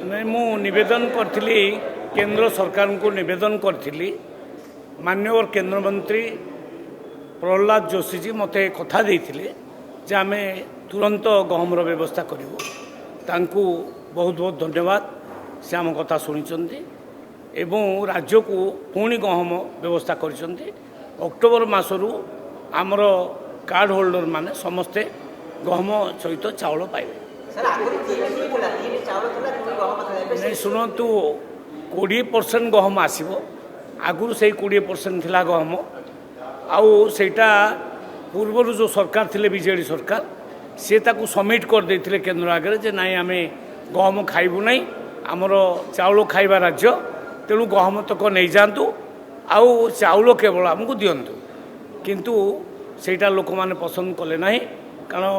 नहीं मु निवेदन करथिली केंद्र सरकार को निवेदन करथिली माननीय केंद्र मंत्री प्रहलाद जोशी जी मते कथा देथिले जे आमे तुरंत गहमर व्यवस्था करिवो तांकू बहुत बहुत धन्यवाद से आम कथा शुणी एवं राज्य को पुणी गहम व्यवस्था कर अक्टोबर मासरू आमर कार्ड होल्डर माने समस्ते गहम सहित चाउल पाइबे। नहीं शुणु 20% गहम आसो आगुरी से 20% थिला गहम आउटा पूर्वर जो सरकार थिले बीजेडी सरकार सी ताकू सबमिट कर देथिले केंद्र आगे जे नाई आमे गहम खाइबु नहीं आमर चाउल खाइबा राज्य तेणु गहम तक नहीं जातु आउ चाउल केवल आमको दिंतु किंतु सेटा लोक माने पसंद कले नहीं कारण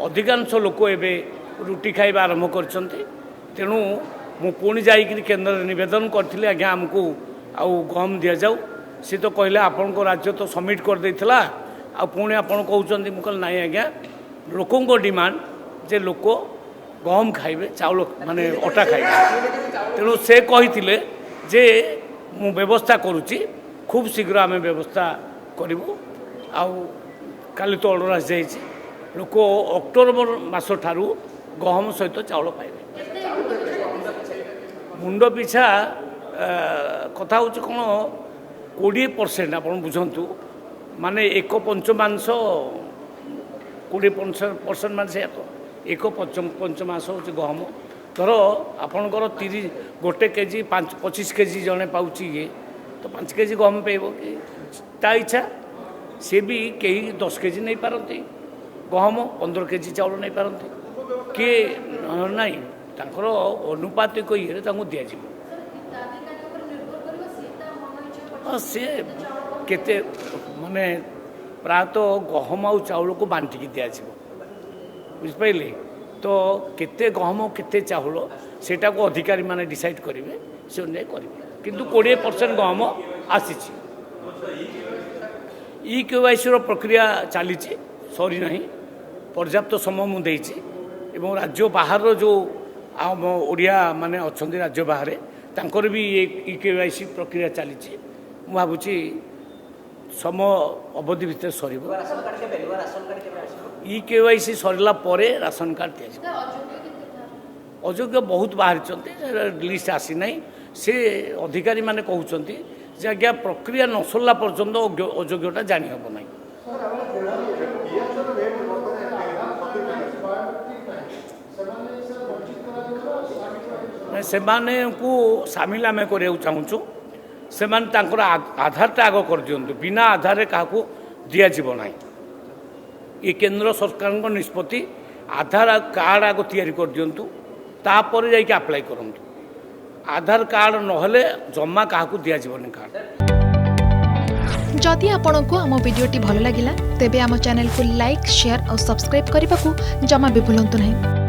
अधिकांश लोक एबे रुटी खाइबा आरंभ करछन्ते तेणु मु पुणी जाइकि केंद्र निवेदन करथिले आज्ञा आमको आउ गहम दिया जाऊ सी तो कहले आपन को राज्य तो सबमिट कर देथिला आ पुणी आपन कहउछन्ती मु कहल नाही आज्ञा लोकों को डिमांड जे लोक गहम खाइबे चाउल माने अटा खाइबे तेणु से कही जे मु व्यवस्था करुच्ची खूब शीघ्र आम व्यवस्था करूँ आउ काली तो ऑर्डर आसी जाइए लोक अक्टोबर मास ठारू गहम सहित चाउल पाइबे। मुंड पिछा कथा हूँ कौन 20% आप बुझंतु माने एक पंचमांश 20% मान से एक पंचमांश हूँ गहम धर आपणकर 30 गोटे केजी 25 केजी जड़े पाँच ये तो 5 केजी गहम पाइब कि ता इच्छा सी भी कई 10 केजी नहीं पारती गहम 15 केजी चाउल नहीं पारती किए नाई तांकर अनुपातिक ये दिज्व सी केते माने प्रायतः गहम आउ चाउल को बांटिकी दिज्व बुझिपारे तो केते गहम केते चाउल सेटा को अधिकारी माने डिसाइड करेंगे से अनुसार करेंगे किंतु 20% गहम आसी केवाईसी प्रक्रिया चली सरी ना पर्याप्त समय मुझे एवं राज्य बाहर जो आम ओडिया माने अच्छा राज्य बाहर तांकर भी ई केवाईसी प्रक्रिया चली भावुची समय अवधि भितर सर ई केवाईसी सरला परे राशन कार्ड दिया अयोग्य बहुत बाहर लिस्ट आसी ना से अधिकारी माने कहउछन्ती जे आज्ञा प्रक्रिया न सरला पर्यंत अयोग्यता जानी हब ना से सामिल आम करा चाहूँ से आधारटा आग कर दिंतु बिना आधार क्या दिज्व ना ये केंद्र सरकार निष्पत्ति आधार कार्ड आग तैयारी कर दिंतु तापर जाइए अप्लाई करूँ आधार कार्ड नहले जमा क्या दिज्वनी कार्ड। जदि आपंक आम भिडी भल लगा तेब आम चैनल को लाइक शेयर और सब्सक्राइब करने को जमा भी भूलु नहीं।